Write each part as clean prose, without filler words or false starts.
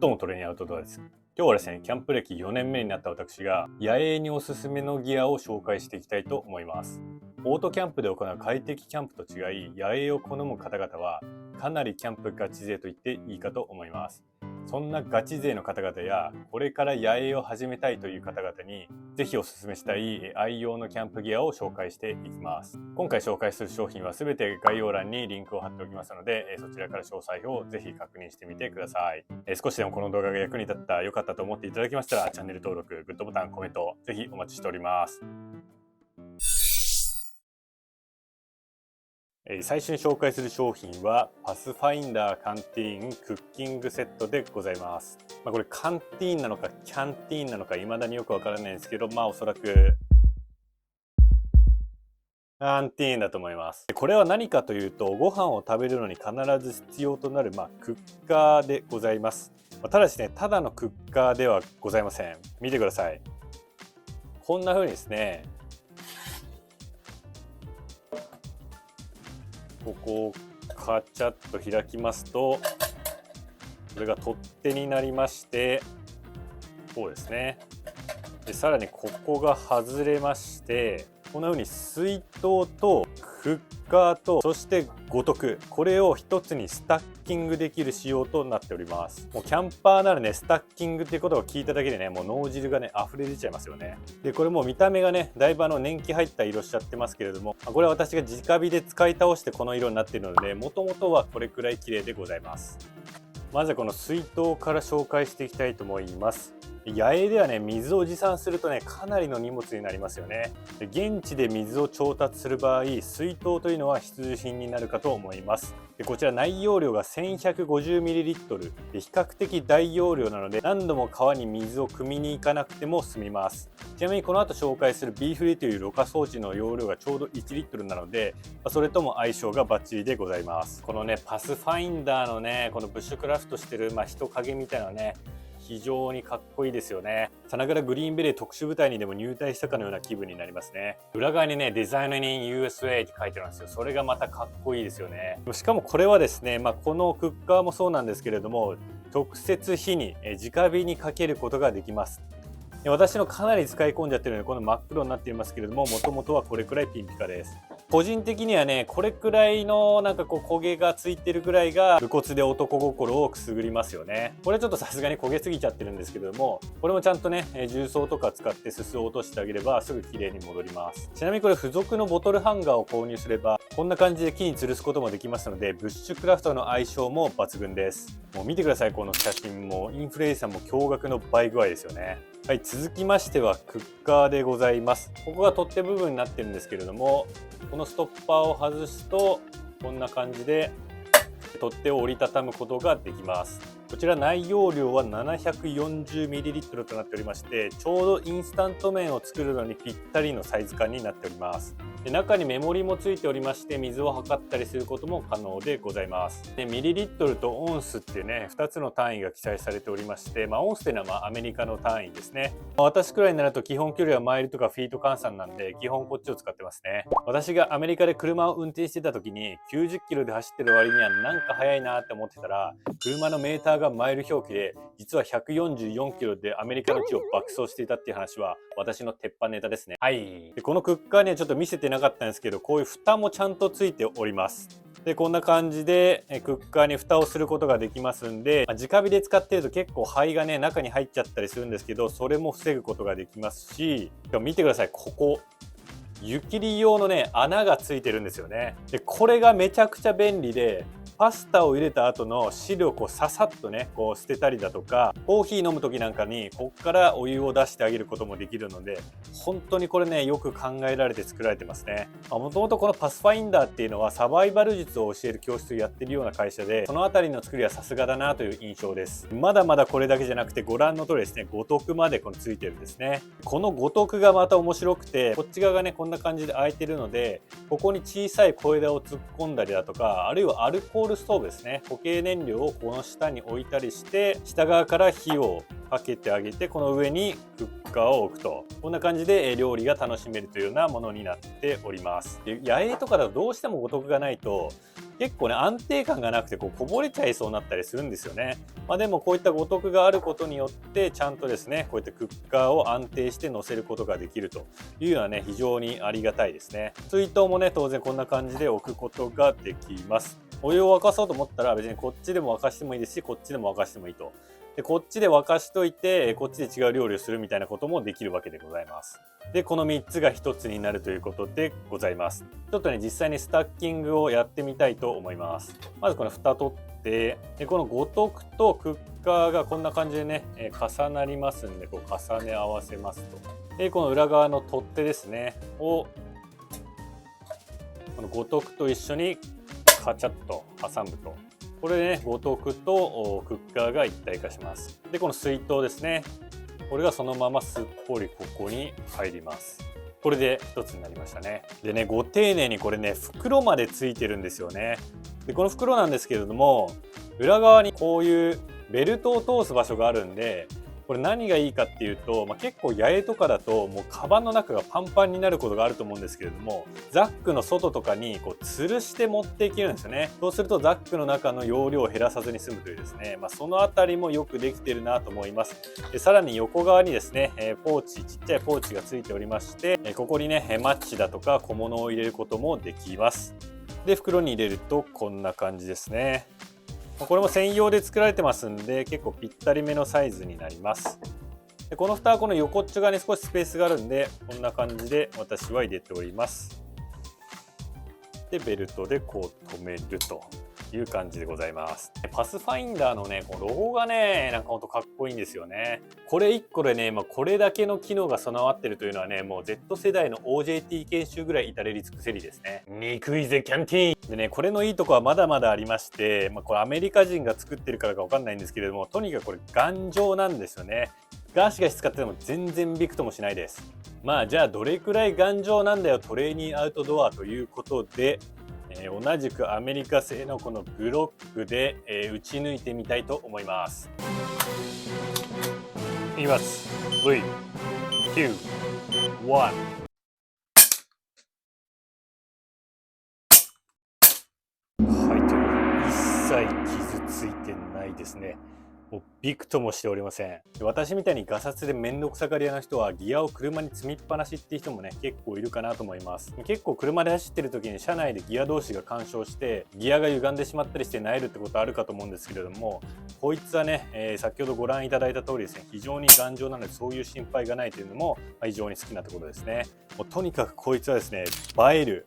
もトレーニングアウトドアです。今日はですね、キャンプ歴4年目になった私が野営におすすめのギアを紹介していきたいと思います。オートキャンプで行う快適キャンプと違い、野営を好む方々はかなりキャンプガチ勢と言っていいかと思います。そんなガチ勢の方々やこれから野営を始めたいという方々にぜひおすすめしたい愛用のキャンプギアを紹介していきます。今回紹介する商品は全て概要欄にリンクを貼っておきますので、そちらから詳細をぜひ確認してみてください。少しでもこの動画が役に立った、良かったと思っていただけましたら、チャンネル登録、グッドボタン、コメントぜひお待ちしております。最初に紹介する商品はパスファインダーカンティーンクッキングセットでございます。これカンティーンなのかキャンティーンなのか未だによくわからないんですけど、おそらくカンティーンだと思います。これは何かというと、ご飯を食べるのに必ず必要となるクッカーでございます。ただしね、ただのクッカーではございません。見てください。こんな風にですね、ここをカチャッと開きますと、これが取っ手になりまして、こうですね。でさらにここが外れまして、こんな風に水筒とクッカーと、そして五徳、これを一つにスタッキングできる仕様となっております。もうキャンパーならね、スタッキングっていうことを聞いただけでね、もう脳汁がね溢れ出ちゃいますよね。でこれもう見た目がね、だいぶ年季入った色しちゃってますけれども、これは私が直火で使い倒してこの色になっているので、もともとはこれくらい綺麗でございます。まずはこの水筒から紹介していきたいと思います。野営ではね、水を持参するとね、かなりの荷物になりますよね。現地で水を調達する場合、水筒というのは必需品になるかと思います。こちら内容量が 1150ml で比較的大容量なので、何度も川に水を汲みに行かなくても済みます。ちなみにこの後紹介するビーフリーというろ過装置の容量がちょうど1リットルなので、それとも相性がバッチリでございます。このね、パスファインダーのね、このブッシュクラフトしてる人影みたいなね、非常にかっこいいですよね。さながらグリーンベレー特殊部隊にでも入隊したかのような気分になりますね。裏側にね、デザインに USA って書いてあるんですよ。それがまたかっこいいですよね。しかもこれはですね、このクッカーもそうなんですけれども、直接火に直火にかけることができます。私のかなり使い込んじゃってるので、この真っ黒になっていますけれども、もともとはこれくらいピンピカです。個人的にはね、これくらいの焦げがついてるぐらいが武骨で男心をくすぐりますよね。これちょっとさすがに焦げすぎちゃってるんですけれども、これもちゃんとね、重曹とか使ってすすを落としてあげればすぐ綺麗に戻ります。ちなみにこれ付属のボトルハンガーを購入すれば、こんな感じで木に吊るすこともできますので、ブッシュクラフトの相性も抜群です。もう見てください、この写真もインフルエンサーも驚愕の倍具合ですよね。はい、続きましてはクッカーでございます。ここが取っ手部分になってるんですけれども、このストッパーを外すとこんな感じで取っ手を折りたたむことができます。こちら内容量は 740ml となっておりまして、ちょうどインスタント麺を作るのにぴったりのサイズ感になっております。で中にメモリもついておりまして、水を測ったりすることも可能でございます。でミリリットルとオンスってね、2つの単位が記載されておりまして、オンスというのはアメリカの単位ですね。私くらいになると基本距離はマイルとかフィート換算なんで、基本こっちを使ってますね。私がアメリカで車を運転してた時に90キロで走ってる割にはなんか速いなって思ってたら、車のメーターがマイル表記で実は144キロでアメリカの地を爆走していたっていう話は私の鉄板ネタですね。はい。でこのクッカーにはちょっと見せてなかったんですけど、こういう蓋もちゃんとついております。でこんな感じでクッカーに蓋をすることができますんで、直火で使ってると結構灰がね中に入っちゃったりするんですけど、それも防ぐことができますし、見てください、ここ湯切り用のね穴がついてるんですよね。でこれがめちゃくちゃ便利で、パスタを入れた後の汁をささっとね捨てたりだとか、コーヒー飲む時なんかにこっからお湯を出してあげることもできるので、本当にこれねよく考えられて作られてますね。もともとこのパスファインダーっていうのはサバイバル術を教える教室をやってるような会社で、そのあたりの作りはさすがだなという印象です。まだまだこれだけじゃなくて、ご覧の通りですね、五徳までついてるんですね。この五徳がまた面白くて、こっち側がねこんな感じで開いてるので、ここに小さい小枝を突っ込んだりだとか、あるいはアルコールストーブですね、固形燃料をこの下に置いたりして、下側から火をかけてあげて、この上にクッカーを置くと、こんな感じで料理が楽しめるというようなものになっております。で野営とかだとどうしても五徳がないと結構ね安定感がなくてこぼれちゃいそうになったりするんですよね。でもこういった五徳があることによってちゃんとですねこういったクッカーを安定して乗せることができるというのはね非常にありがたいですね。水筒もね当然こんな感じで置くことができます。お湯を沸かそうと思ったら別にこっちでも沸かしてもいいですしこっちでも沸かしてもいいと。でこっちで沸かしといてこっちで違う料理をするみたいなこともできるわけでございます。でこの3つが1つになるということでございます。ちょっとね実際にスタッキングをやってみたいと思います。まずこの蓋取ってでこの五徳とクッカーがこんな感じでね、重なりますんでこう重ね合わせますと。でこの裏側の取っ手ですねをこの五徳と一緒にカチャッと挟むと。これでね五徳とクッカーが一体化します。でこの水筒ですねこれがそのまますっぽりここに入ります。これで一つになりましたね。でねご丁寧にこれね袋までついてるんですよね。でこの袋なんですけれども裏側にこういうベルトを通す場所があるんでこれ何がいいかっていうと、結構八重とかだともうカバンの中がパンパンになることがあると思うんですけれどもザックの外とかにこう吊るして持っていけるんですよね。そうするとザックの中の容量を減らさずに済むというですね、そのあたりもよくできてるなと思います。でさらに横側にですねポーチちっちゃいポーチがついておりましてここにねマッチだとか小物を入れることもできます。で袋に入れるとこんな感じですね。これも専用で作られてますんで結構ぴったりめのサイズになります。でこの蓋はこの横っちょ側に少しスペースがあるんでこんな感じで私は入れております。でベルトでこう留めるという感じでございます。パスファインダーのねこのロゴがねなんかほんとかっこいいんですよね。これ1個でね、これだけの機能が備わってるというのはねもう Z 世代の OJT 研修ぐらい至れり尽くせりですね。憎いぜキャンティーンでねこれのいいとこはまだまだありまして、これアメリカ人が作ってるからかわかんないんですけれどもとにかくこれ頑丈なんですよね。ガシガシ使ってても全然びくともしないです。じゃあどれくらい頑丈なんだよトレーニーアウトドアということで同じくアメリカ製のこのグロックで、打ち抜いてみたいと思います。いきます。3、2、1。はい、ということで一切傷ついてないですね。もうびくともしておりません。私みたいにガサツでめんどくさがり屋の人はギアを車に積みっぱなしっていう人もね結構いるかなと思います。結構車で走ってる時に車内でギア同士が干渉してギアが歪んでしまったりして萎えるってことあるかと思うんですけれどもこいつはね、先ほどご覧いただいた通りですね非常に頑丈なのでそういう心配がないというのも非常に好きなところですね。もうとにかくこいつはですね映える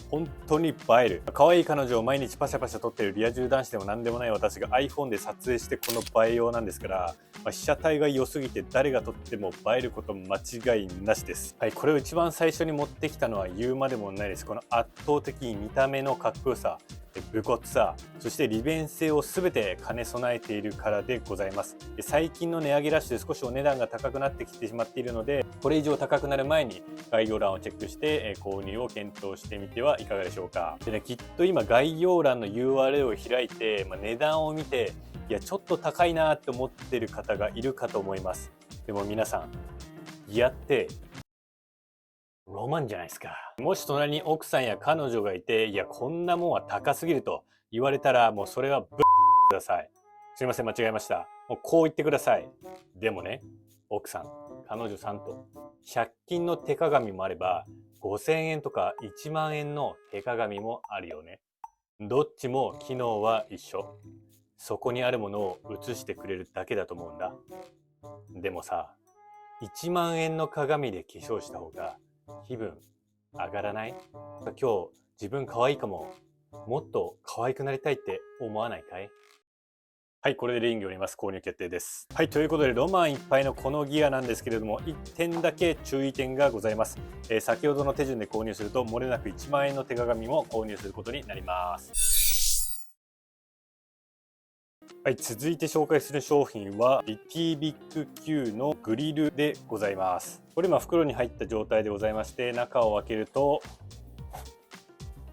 本当に映える。可愛い彼女を毎日パシャパシャ撮ってるリア充男子でも何でもない私が iPhone で撮影してこの映えようなんですから、被写体が良すぎて誰が撮っても映えること間違いなしです。はい、これを一番最初に持ってきたのは言うまでもないです。この圧倒的見た目のかっこよさ、武骨さ、そして利便性を全て兼ね備えているからでございます。最近の値上げラッシュで少しお値段が高くなってきてしまっているので、これ以上高くなる前に概要欄をチェックして購入を検討してみてはいかがでしょうか。でね、きっと今概要欄の URL を開いて、値段を見て、いやちょっと高いなって思ってる方がいるかと思います。でも皆さん、ギアってロマンじゃないですか。もし隣に奥さんや彼女がいて、いやこんなもんは高すぎると言われたらもうそれはください。すいません間違えました。もうこう言ってください。でもね、奥さん、彼女さんと100均の手鏡もあれば5000円とか1万円の手鏡もあるよね。どっちも機能は一緒。そこにあるものを映してくれるだけだと思うんだ。でもさ、1万円の鏡で化粧した方が気分上がらない？今日自分可愛いかも。もっと可愛くなりたいって思わないかい？はい、これでリングを入れます。購入決定です。はい、ということでロマンいっぱいのこのギアなんですけれども1点だけ注意点がございます。先ほどの手順で購入すると漏れなく1万円の手鏡も購入することになります。はい、続いて紹介する商品はリティビッグ Q のグリルでございます。これ今袋に入った状態でございまして中を開けると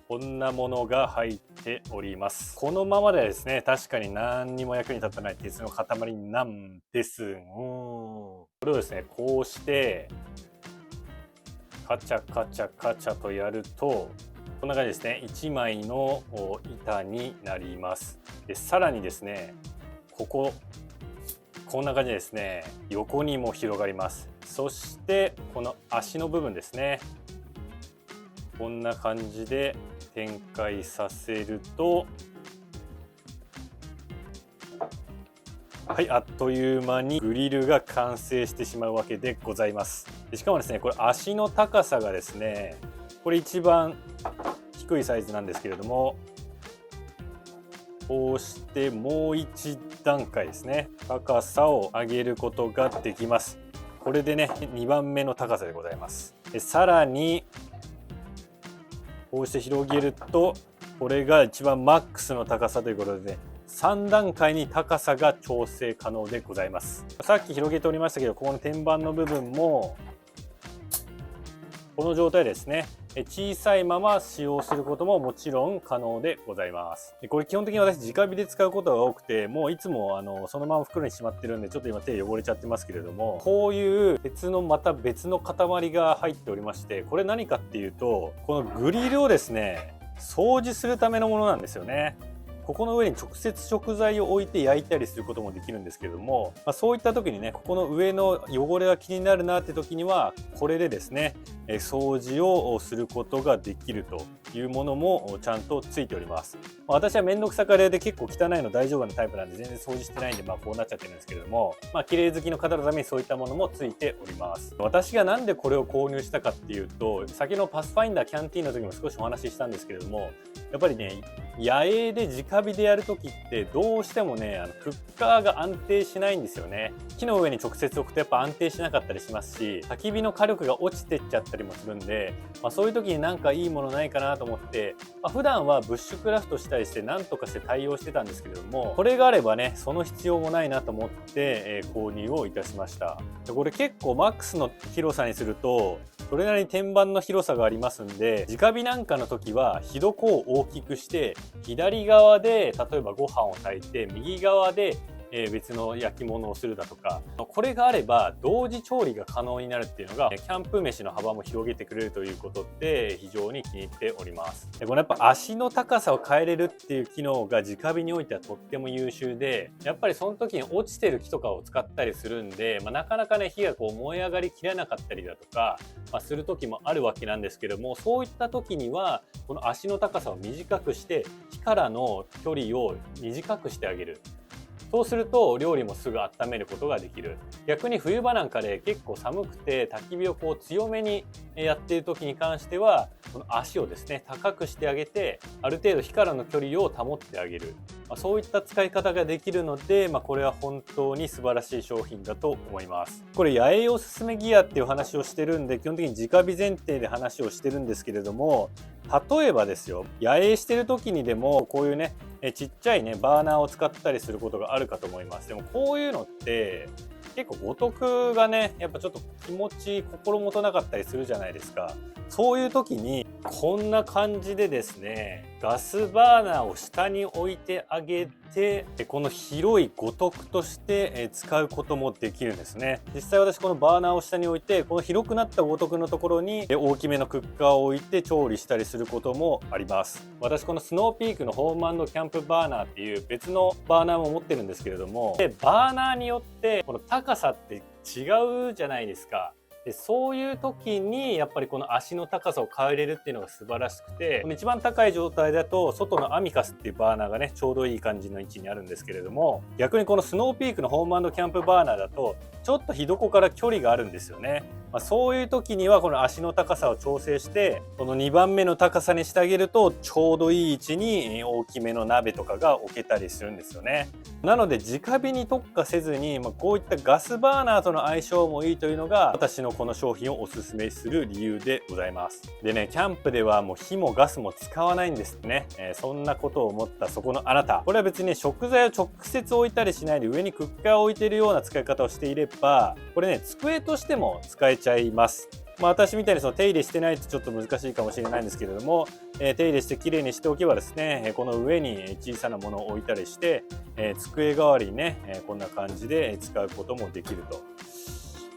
こんなものが入っております。このままではですね確かに何にも役に立たない鉄の塊なんですがこれをですねこうしてカチャカチャカチャとやるとこんな感じですね。1枚の板になります。でさらにですね、こんな感じでですね、横にも広がります。そしてこの足の部分ですね、こんな感じで展開させると、はい、あっという間にグリルが完成してしまうわけでございます。でしかもですね、これ足の高さがですね、これ一番低いサイズなんですけれども、こうしてもう一段階ですね、高さを上げることができます。これでね、2番目の高さでございます。でさらにこうして広げると、これが一番マックスの高さということでね、3段階に高さが調整可能でございます。さっき広げておりましたけど、ここの天板の部分もこの状態ですね、小さいまま使用することももちろん可能でございます。でこれ基本的に私直火で使うことが多くて、もういつもそのまま袋にしまってるんで、ちょっと今手汚れちゃってますけれども、こういうまた別の塊が入っておりまして、これ何かっていうと、このグリルをですね掃除するためのものなんですよね。ここの上に直接食材を置いて焼いたりすることもできるんですけれども、そういった時にね、ここの上の汚れが気になるなって時には、これでですね掃除をすることができるというものもちゃんとついております。私は面倒くさがり屋で結構汚いの大丈夫なタイプなんで全然掃除してないんで、こうなっちゃってるんですけれども、綺麗好きの方のためにそういったものもついております。私がなんでこれを購入したかっていうと、先のパスファインダーキャンティーンの時も少しお話ししたんですけれども、やっぱりね、野営で直火でやる時ってどうしてもね、クッカーが安定しないんですよね。木の上に直接置くとやっぱ安定しなかったりしますし、焚き火の火力が落ちてっちゃったりもするんで、そういう時になんかいいものないかなと思って、普段はブッシュクラフトしたりして何とかして対応してたんですけれども、これがあればねその必要もないなと思って、購入をいたしました。でこれ結構マックスの広さにするとそれなりに天板の広さがありますんで、直火なんかの時は火床を大きくして、左側で例えばご飯を炊いて、右側で別の焼き物をするだとか、これがあれば同時調理が可能になるっていうのがキャンプ飯の幅も広げてくれるということで非常に気に入っております。でこのやっぱ足の高さを変えれるっていう機能が直火においてはとっても優秀で、やっぱりその時に落ちてる木とかを使ったりするんで、なかなかね火が燃え上がりきらなかったりだとか、する時もあるわけなんですけども、そういった時にはこの足の高さを短くして火からの距離を短くしてあげる。そうすると料理もすぐ温めることができる。逆に冬場なんかで結構寒くて焚き火を強めにやっている時に関しては、この足をですね高くしてあげて、ある程度火からの距離を保ってあげる、そういった使い方ができるので、これは本当に素晴らしい商品だと思います。これ野営おすすめギアっていう話をしてるんで、基本的に直火前提で話をしてるんですけれども、例えばですよ、野営してる時にでもこういうねちっちゃいねバーナーを使ったりすることがあるかと思います。でもこういうのって結構五徳がねやっぱちょっと心もとなかったりするじゃないですか。そういう時にこんな感じでですね、ガスバーナーを下に置いてあげて、この広い五徳として使うこともできるんですね。実際私このバーナーを下に置いて、この広くなった五徳のところに大きめのクッカーを置いて調理したりすることもあります。私このスノーピークのホーム&キャンプバーナーっていう別のバーナーも持ってるんですけれども、バーナーによってこの高さって違うじゃないですか。でそういう時にやっぱりこの足の高さを変えれるっていうのが素晴らしくて、この一番高い状態だと外のアミカスっていうバーナーがねちょうどいい感じの位置にあるんですけれども、逆にこのスノーピークのホーム&キャンプバーナーだとちょっと火床から距離があるんですよね。そういう時にはこの足の高さを調整してこの2番目の高さにしてあげると、ちょうどいい位置に大きめの鍋とかが置けたりするんですよね。なので直火に特化せずに、こういったガスバーナーとの相性もいいというのが私のこの商品をおすすめする理由でございます。でね、キャンプではもう火もガスも使わないんですね。そんなことを思ったそこのあなた、これは別に食材を直接置いたりしないで上にクッカーを置いているような使い方をしていれば、これね机としても使えちゃいます。私みたいに手入れしてないとちょっと難しいかもしれないんですけれども、手入れしてきれいにしておけばですね、この上に小さなものを置いたりして、机代わりにねこんな感じで使うこともできると。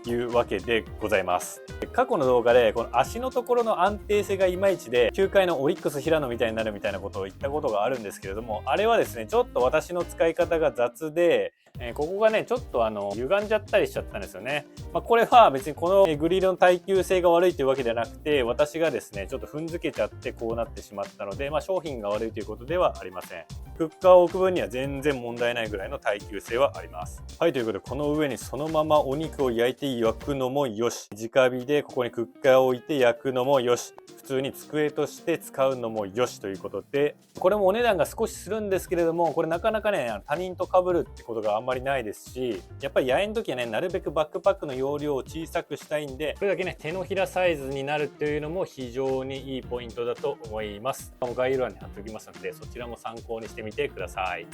いうわけでございます。過去の動画でこの足のところの安定性がいまいちで球界のオリックス平野みたいになるみたいなことを言ったことがあるんですけれども、あれはですねちょっと私の使い方が雑で、ここがねちょっと歪んじゃったりしちゃったんですよね。これは別にこのグリルの耐久性が悪いというわけではなくて、私がですねちょっと踏んづけちゃってこうなってしまったので、商品が悪いということではありません。クッカーを置く分には全然問題ないぐらいの耐久性はあります。はい、ということでこの上にそのままお肉を焼いて焼くのもよし、直火でここにクッカーを置いて焼くのもよし、普通に机として使うのもよしということで、これもお値段が少しするんですけれども、これなかなかね他人と被るってことがあんまりないですし、やっぱり野営の時はねなるべくバックパックの容量を小さくしたいんで、それだけね手のひらサイズになるっていうのも非常にいいポイントだと思います。概要欄に貼っておきますので、そちらも参考にしてみてください。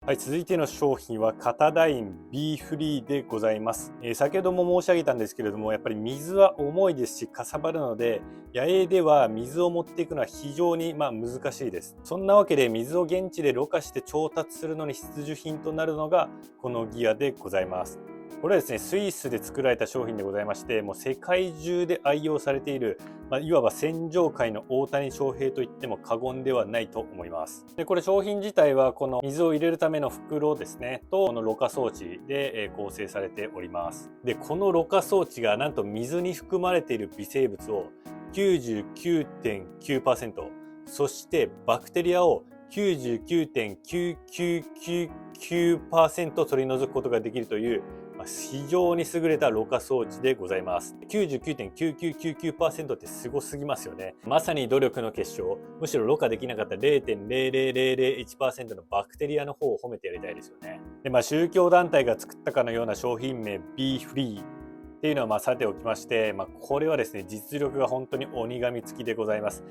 はい、続いての商品はカタダイン B フリーでございます。先ほども申し上げたんですけれども、やっぱり水は重いですしかさばるので、野営では水を持っていくのは非常に難しいです。そんなわけで水を現地でろ過して調達するのに必需品となるのがこのギアでございます。これはですねスイスで作られた商品でございまして、もう世界中で愛用されている、いわば戦場界の大谷翔平といっても過言ではないと思います。でこれ商品自体はこの水を入れるための袋ですねとこのろ過装置で構成されております。でこのろ過装置がなんと水に含まれている微生物を 99.9%、 そしてバクテリアを 99.9999% 取り除くことができるという非常に優れたろ過装置でございます。 99.9999% ってすごすぎますよね。まさに努力の結晶。むしろろ過できなかった 0.00001% のバクテリアの方を褒めてやりたいですよね。で宗教団体が作ったかのような商品名 B フリーっていうのはさておきまして、これはですね実力が本当に鬼神付きでございます。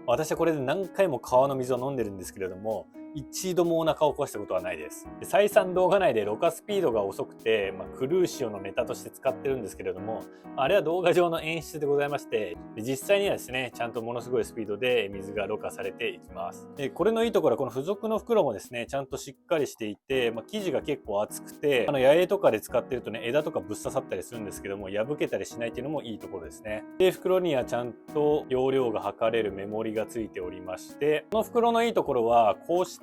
私はこれで何回も川の水を飲んでるんですけれども、一度もお腹を壊したことはないです。再三動画内でろ過スピードが遅くて、クルーシオのネタとして使ってるんですけれども、あれは動画上の演出でございまして、実際にはですねちゃんとものすごいスピードで水がろ過されていきます。これのいいところはこの付属の袋もですねちゃんとしっかりしていて、生地が結構厚くて、野営とかで使ってるとね枝とかぶっ刺さったりするんですけども、破けたりしないっていうのもいいところですね。で袋にはちゃんと容量が測れるメモリがついておりまして、この袋のいいところはこうして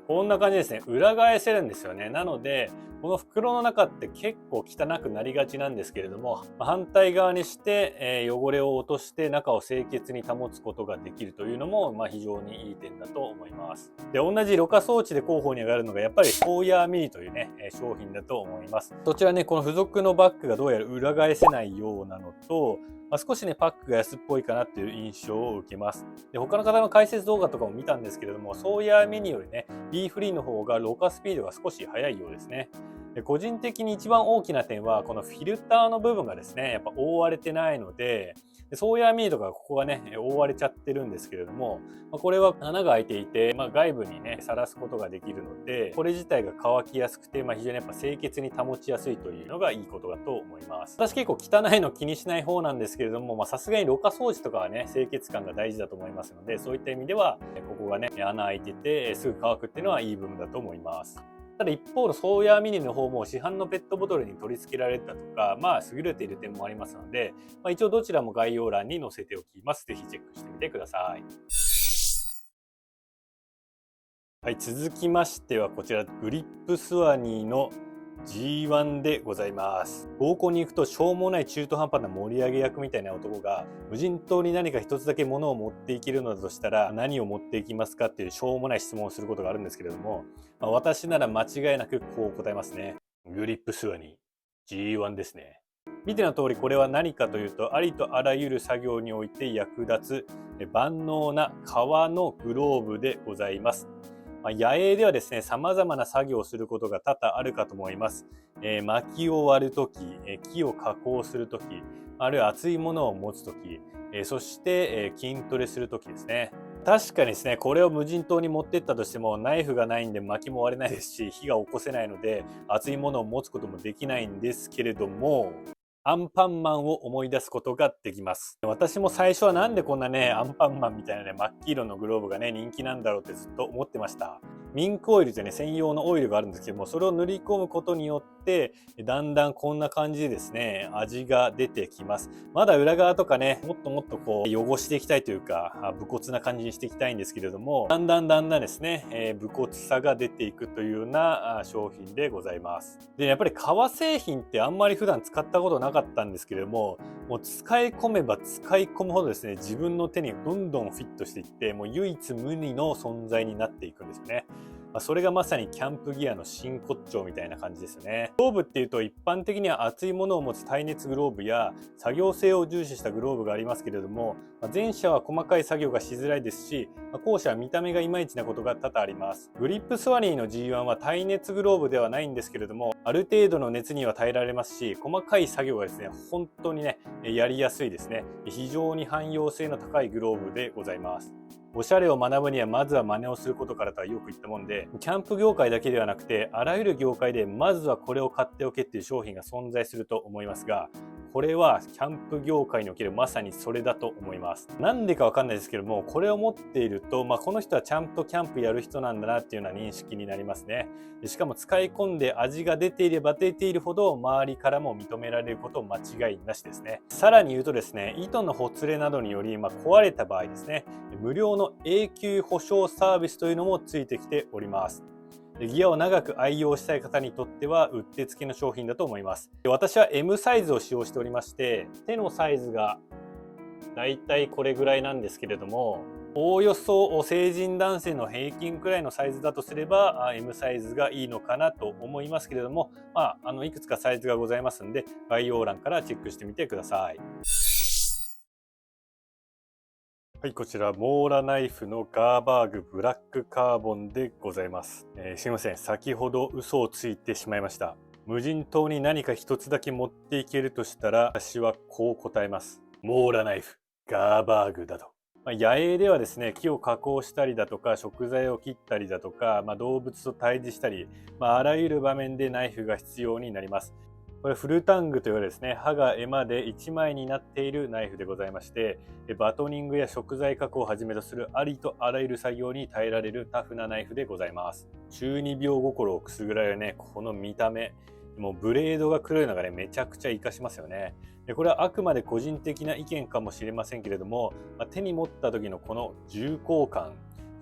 こんな感じですね裏返せるんですよね。なのでこの袋の中って結構汚くなりがちなんですけれども、反対側にして、汚れを落として中を清潔に保つことができるというのも、非常にいい点だと思います。で同じろ過装置で候補に上がるのがやっぱりソーヤーミニというね商品だと思います。そちらねこの付属のバッグがどうやら裏返せないようなのと、少しねパックが安っぽいかなっていう印象を受けます。で他の方の解説動画とかも見たんですけれども、ソーヤーミニよりね B フリーの方がろ過スピードが少し速いようですね。で個人的に一番大きな点はこのフィルターの部分がですねやっぱ覆われてないので、ソーヤーミーとかここがね覆われちゃってるんですけれども、これは穴が開いていて、外部にねさらすことができるので、これ自体が乾きやすくて、非常にやっぱ清潔に保ちやすいというのがいいことだと思います。私結構汚いの気にしない方なんですけれども、さすがにろ過掃除とかはね清潔感が大事だと思いますので、そういった意味ではここがね穴開いててすぐ乾くっていうのはいい部分だと思います。ただ一方のソーヤーミニの方も市販のペットボトルに取り付けられたとか、優れている点もありますので、一応どちらも概要欄に載せておきます。ぜひチェックしてみてください。はい、続きましてはこちらグリップスワニーの G1 でございます。合コンに行くとしょうもない中途半端な盛り上げ役みたいな男が無人島に何か一つだけ物を持っていけるのだとしたら何を持っていきますかっていうしょうもない質問をすることがあるんですけれども、私なら間違いなくこう答えますね。グリップスワニー G1 ですね。見ての通りこれは何かというと、ありとあらゆる作業において役立つ万能な革のグローブでございます。野営ではですね様々な作業をすることが多々あるかと思います。薪を割るとき、木を加工するとき、あるいは熱いものを持つとき、そして筋トレするときですね。確かにですねこれを無人島に持ってったとしてもナイフがないんで薪も割れないですし、火が起こせないので熱いものを持つこともできないんですけれども、アンパンマンを思い出すことができます。私も最初はなんでこんなね、アンパンマンみたいなね、真っ黄色のグローブがね、人気なんだろうってずっと思ってました。ミンクオイルというね、専用のオイルがあるんですけども、それを塗り込むことによって、だんだんこんな感じでですね、味が出てきます。まだ裏側とかね、もっともっとこう、汚していきたいというか、武骨な感じにしていきたいんですけれども、だんだんですね、武骨さが出ていくというような商品でございます。で、やっぱり革製品ってあんまり普段使ったことなかったんですけれども、もう使い込めば使い込むほどですね、自分の手にどんどんフィットしていって、もう唯一無二の存在になっていくんですよね。それがまさにキャンプギアの真骨頂みたいな感じですよね。グローブっていうと一般的には厚いものを持つ耐熱グローブや作業性を重視したグローブがありますけれども、前者は細かい作業がしづらいですし、後者は見た目がいまいちなことが多々あります。グリップスワニーの G1 は耐熱グローブではないんですけれども、ある程度の熱には耐えられますし、細かい作業がですね、本当にね、やりやすいですね。非常に汎用性の高いグローブでございます。おしゃれを学ぶにはまずは真似をすることからとはよく言ったもんで、キャンプ業界だけではなくてあらゆる業界でまずはこれを買っておけっていう商品が存在すると思いますが、これはキャンプ業界におけるまさにそれだと思います。なんでかわかんないですけども、これを持っていると、この人はちゃんとキャンプやる人なんだなっていうような認識になりますね。しかも使い込んで味が出ていれば出ているほど周りからも認められること間違いなしですね。さらに言うとですね、糸のほつれなどにより、壊れた場合ですね、無料の永久保証サービスというのもついてきております。ギアを長く愛用したい方にとってはうってつけの商品だと思います。私は M サイズを使用しておりまして、手のサイズがだいたいこれぐらいなんですけれども、おおよそ成人男性の平均くらいのサイズだとすれば M サイズがいいのかなと思いますけれども、いくつかサイズがございますので概要欄からチェックしてみてください。はい、こちらモーラナイフのガーバーグブラックカーボンでございます。すいません、先ほど嘘をついてしまいました。無人島に何か一つだけ持っていけるとしたら、私はこう答えます。モーラナイフ、ガーバーグだと。野営ではですね、木を加工したりだとか、食材を切ったりだとか、動物と対峙したり、あらゆる場面でナイフが必要になります。これフルタングというですね、刃が絵馬で1枚になっているナイフでございまして、バトニングや食材加工をはじめとするありとあらゆる作業に耐えられるタフなナイフでございます。中二病心をくすぐられるね、この見た目、もうブレードが黒いのがね、めちゃくちゃ活かしますよね。これはあくまで個人的な意見かもしれませんけれども、手に持った時のこの重厚感、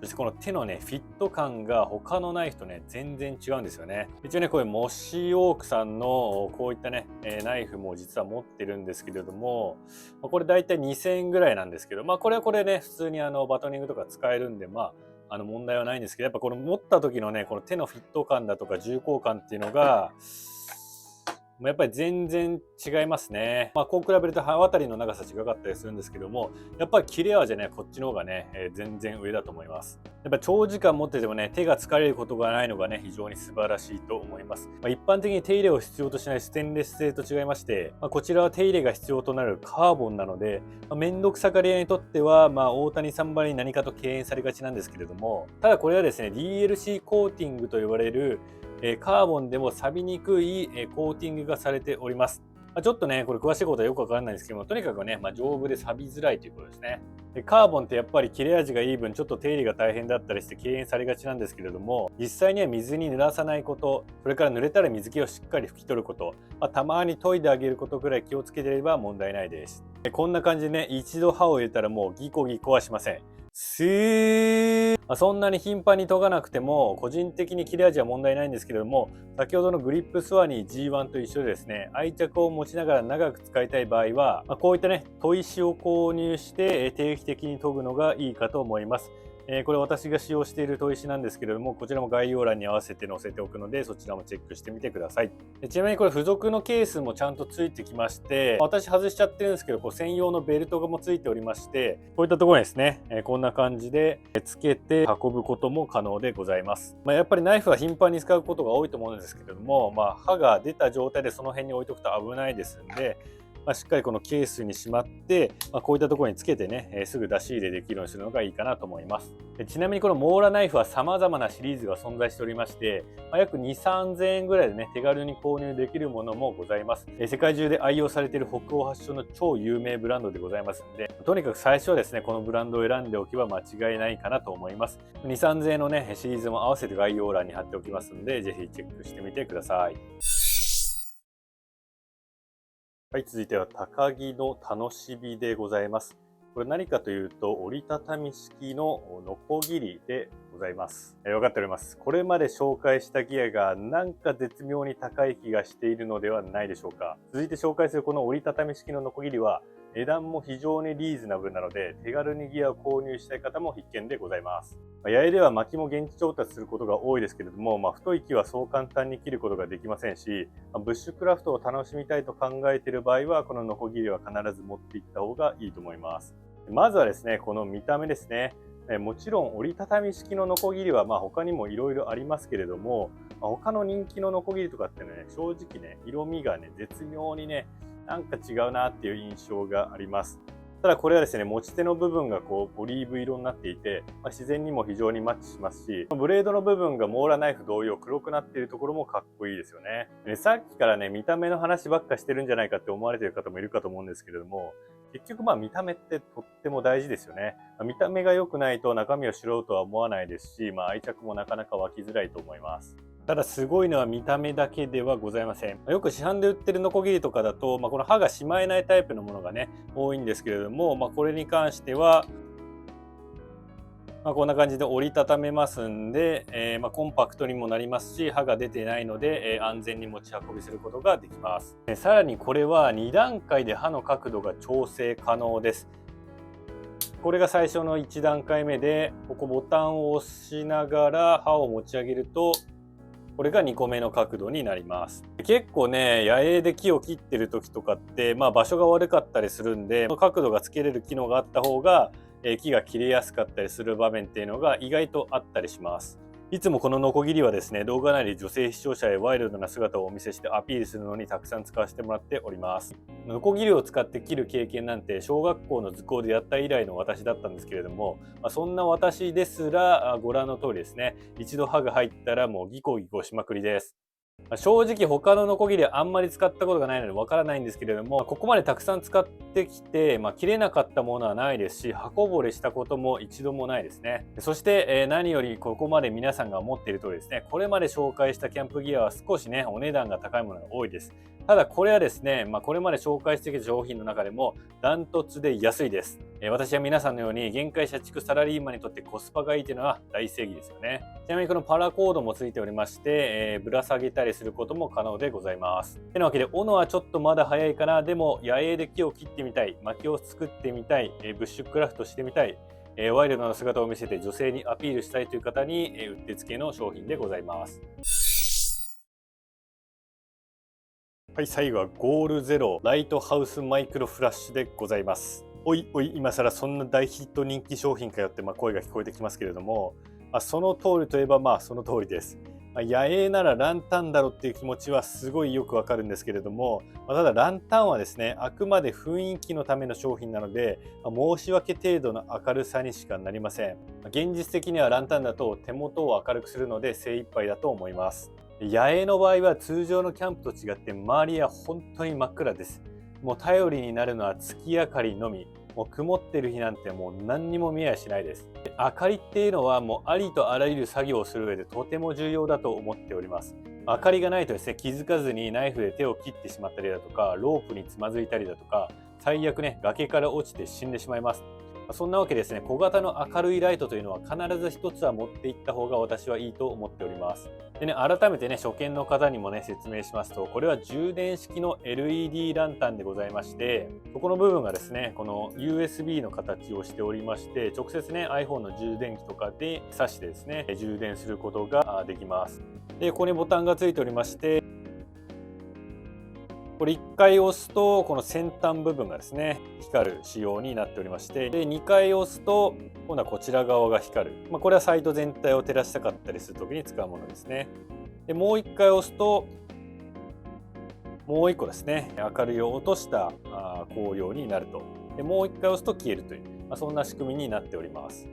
そしてこの手のね、フィット感が他のナイフとね、全然違うんですよね。一応ね、これモッシーオークさんのこういったね、ナイフも実は持ってるんですけれども、これだいたい2000円ぐらいなんですけど、これはこれね、普通にバトニングとか使えるんで、問題はないんですけど、やっぱこの持った時のね、この手のフィット感だとか重厚感っていうのが、やっぱり全然違いますね。こう比べると刃渡りの長さ違かったりするんですけども、やっぱり切れ味はね、こっちの方がね、全然上だと思います。やっぱ長時間持っててもね、手が疲れることがないのがね、非常に素晴らしいと思います。一般的に手入れを必要としないステンレス製と違いまして、こちらは手入れが必要となるカーボンなので、めんどくさがり屋にとっては、大谷さんばりに何かと敬遠されがちなんですけれども、ただこれはですね、DLC コーティングと言われるカーボンでも錆びにくいコーティングがされております。ちょっとね、これ詳しいことはよくわからないんですけども、とにかくね、丈夫で錆びづらいということですね。でカーボンってやっぱり切れ味がいい分、ちょっと手入れが大変だったりして敬遠されがちなんですけれども、実際には水に濡らさないこと、それから濡れたら水気をしっかり拭き取ること、たまに研いであげることぐらい気をつけていれば問題ないです。こんな感じでね、一度刃を入れたらもうギコギコはしません。そんなに頻繁に研がなくても個人的に切れ味は問題ないんですけれども、先ほどのグリップスワニー G1 と一緒でですね、愛着を持ちながら長く使いたい場合は、こういったね砥石を購入して定期的に研ぐのがいいかと思います。これ私が使用している砥石なんですけれども、こちらも概要欄に合わせて載せておくので、そちらもチェックしてみてください。ちなみにこれ付属のケースもちゃんとついてきまして、私外しちゃってるんですけど、専用のベルトもついておりまして、こういったところにですね、こんな感じでつけて運ぶことも可能でございます。やっぱりナイフは頻繁に使うことが多いと思うんですけれども、刃が出た状態でその辺に置いとくと危ないですんで、しっかりこのケースにしまって、こういったところにつけてね、すぐ出し入れできるようにするのがいいかなと思います。ちなみにこのモーラナイフは様々なシリーズが存在しておりまして、約2、3000円ぐらいでね、手軽に購入できるものもございます。世界中で愛用されている北欧発祥の超有名ブランドでございますので、とにかく最初はですね、このブランドを選んでおけば間違いないかなと思います。2、3000円のね、シリーズも合わせて概要欄に貼っておきますので、ぜひチェックしてみてください。はい、続いては高木の楽しみでございます。これ何かというと、折りたたみ式のノコギリでございます。分かっております。これまで紹介したギアがなんか絶妙に高い気がしているのではないでしょうか。続いて紹介するこの折りたたみ式のノコギリは、値段も非常にリーズナブルなので、手軽にギアを購入したい方も必見でございます。八重では薪も現地調達することが多いですけれども、太い木はそう簡単に切ることができませんし、ブッシュクラフトを楽しみたいと考えている場合は、このノコギリは必ず持っていった方がいいと思います。まずはですね、この見た目ですね。もちろん折りたたみ式のノコギリは他にもいろいろありますけれども、他の人気のノコギリとかってね、正直ね、色味がね、絶妙にね、なんか違うなっていう印象があります。ただこれはですね、持ち手の部分がこうオリーブ色になっていて、自然にも非常にマッチしますし、ブレードの部分がモーラナイフ同様黒くなっているところもかっこいいですよね。さっきからね、見た目の話ばっかしてるんじゃないかって思われている方もいるかと思うんですけれども、結局見た目ってとっても大事ですよね。見た目が良くないと中身を知ろうとは思わないですし、愛着もなかなか湧きづらいと思います。ただすごいのは見た目だけではございません。よく市販で売ってるノコギリとかだと、この刃がしまえないタイプのものがね、多いんですけれども、これに関しては、こんな感じで折りたためますんで、コンパクトにもなりますし、刃が出てないので、安全に持ち運びすることができます。さらにこれは2段階で刃の角度が調整可能です。これが最初の1段階目で、ここボタンを押しながら刃を持ち上げると、これが2個目の角度になります。結構ね、野営で木を切ってる時とかって、場所が悪かったりするんで、角度がつけれる機能があった方が、木が切れやすかったりする場面っていうのが意外とあったりします。いつもこのノコギリはですね、動画内で女性視聴者へワイルドな姿をお見せしてアピールするのにたくさん使わせてもらっております。ノコギリを使って切る経験なんて小学校の図工でやった以来の私だったんですけれども、そんな私ですらご覧の通りですね、一度刃が入ったらもうギコギコしまくりです。正直他のノコギリはあんまり使ったことがないのでわからないんですけれども、ここまでたくさん使ってきて、切れなかったものはないですし、刃こぼれしたことも一度もないですね。そして、何よりここまで皆さんが思っている通りですね、これまで紹介したキャンプギアは少しね、お値段が高いものが多いです。ただこれはですね、これまで紹介してきた商品の中でもダントツで安いです。私は皆さんのように限界社畜サラリーマンにとってコスパがいいというのは大正義ですよね。ちなみにこのパラコードもついておりまして、ぶら下げたりすることも可能でございます。てなわけで、斧はちょっとまだ早いかな、でも野営で木を切ってみたい、薪を作ってみたい、ブッシュクラフトしてみたい、ワイルドな姿を見せて女性にアピールしたいという方に、うってつけの商品でございます。はい、最後はゴールゼロライトハウスマイクロフラッシュでございます。おいおい、今更そんな大ヒット人気商品かよって声が聞こえてきますけれども、その通りといえばその通りです。野営ならランタンだろっていう気持ちはすごいよくわかるんですけれども、ただランタンはですね、あくまで雰囲気のための商品なので、申し訳程度の明るさにしかなりません。現実的にはランタンだと手元を明るくするので精一杯だと思います。野営の場合は通常のキャンプと違って周りは本当に真っ暗です。もう頼りになるのは月明かりのみ。もう曇ってる日なんてもう何にも見えやしないです。明かりっていうのはもうありとあらゆる作業をする上でとても重要だと思っております。明かりがないとですね、気づかずにナイフで手を切ってしまったりだとか、ロープにつまずいたりだとか、最悪ね、崖から落ちて死んでしまいます。そんなわけですね、小型の明るいライトというのは必ず一つは持っていった方が私はいいと思っております。でね、改めてね、初見の方にもね、説明しますと、これは充電式の LED ランタンでございまして、ここの部分がですね、この USB の形をしておりまして、直接ね、iPhone の充電器とかで挿してですね、充電することができます。で、ここにボタンがついておりまして、これ1回押すとこの先端部分がですね光る仕様になっておりまして、で2回押すと今度はこちら側が光る、これはサイト全体を照らしたかったりする時に使うものですね。でもう1回押すともう1個ですね、明るいを落とした光量になると。でもう1回押すと消えるという、そんな仕組みになっております。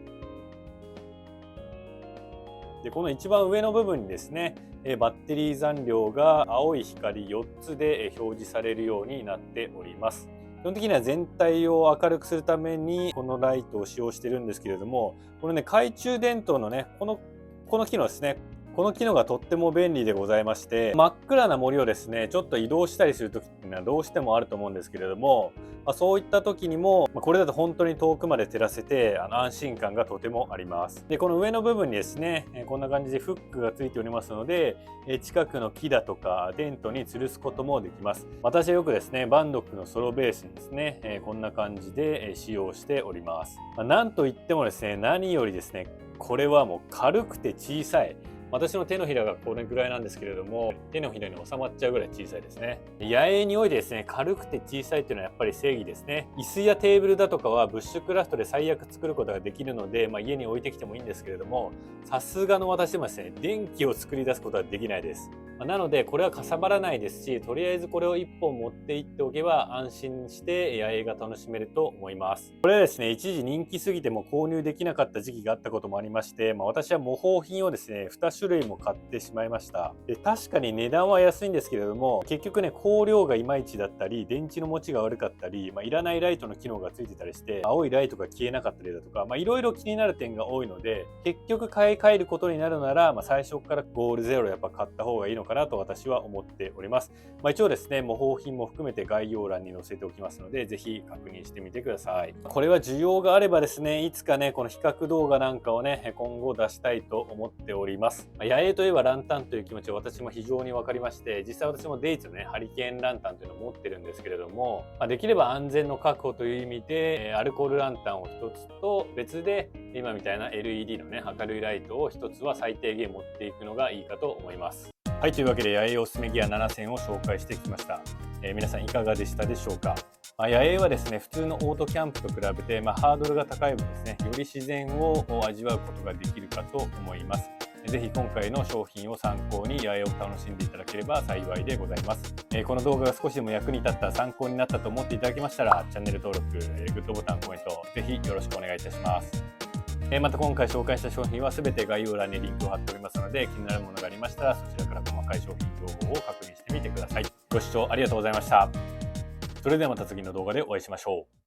でこの一番上の部分にですね、バッテリー残量が青い光4つで表示されるようになっております。基本的には全体を明るくするためにこのライトを使用しているんですけれども、これね、懐中電灯のね、この機能ですね。この機能がとっても便利でございまして、真っ暗な森をですね、ちょっと移動したりする時っていうのはどうしてもあると思うんですけれども、そういった時にもこれだと本当に遠くまで照らせて安心感がとてもあります。でこの上の部分にですね、こんな感じでフックがついておりますので、近くの木だとかテントに吊るすこともできます。私はよくですね、バンドックのソロベースにですね、こんな感じで使用しております。なんといってもですね、何よりですね、これはもう軽くて小さい。私の手のひらがこれぐらいなんですけれども、手のひらに収まっちゃうぐらい小さいですね。野営においてですね、軽くて小さいっていうのはやっぱり正義ですね。椅子やテーブルだとかはブッシュクラフトで最悪作ることができるので、家に置いてきてもいいんですけれども、さすがの私でもですね、電気を作り出すことはできないです。なのでこれはかさばらないですし、とりあえずこれを1本持って行っておけば安心して野営が楽しめると思います。これはですね、一時人気すぎても購入できなかった時期があったこともありまして、私は模倣品をですね、2種類も買ってしまいました。で確かに値段は安いんですけれども、結局ね、光量がいまいちだったり、電池の持ちが悪かったり、いらないライトの機能がついてたりして、青いライトが消えなかったりだとか、いろいろ気になる点が多いので、結局買い替えることになるなら、最初からゴールゼロやっぱ買った方がいいのかなと私は思っております。一応ですね、模倣品も含めて概要欄に載せておきますので、ぜひ確認してみてください。これは需要があればですね、いつかね、この比較動画なんかをね、今後出したいと思っております。野営といえばランタンという気持ちは私も非常に分かりまして、実際私もデイツのね、ハリケーンランタンというのを持ってるんですけれども、できれば安全の確保という意味で、アルコールランタンを1つと別で今みたいな LED のね、明るいライトを1つは最低限持っていくのがいいかと思います。はい、というわけで野営おすすめギア7選を紹介してきました。皆さんいかがでしたでしょうか。野営はですね、普通のオートキャンプと比べて、ハードルが高い分ですね、より自然を味わうことができるかと思います。ぜひ今回の商品を参考に野営を楽しんでいただければ幸いでございます。この動画が少しでも役に立った、参考になったと思っていただけましたら、チャンネル登録、グッドボタン、コメント、ぜひよろしくお願いいたします。また今回紹介した商品は全て概要欄にリンクを貼っておりますので、気になるものがありましたらそちらから細かい商品情報を確認してみてください。ご視聴ありがとうございました。それではまた次の動画でお会いしましょう。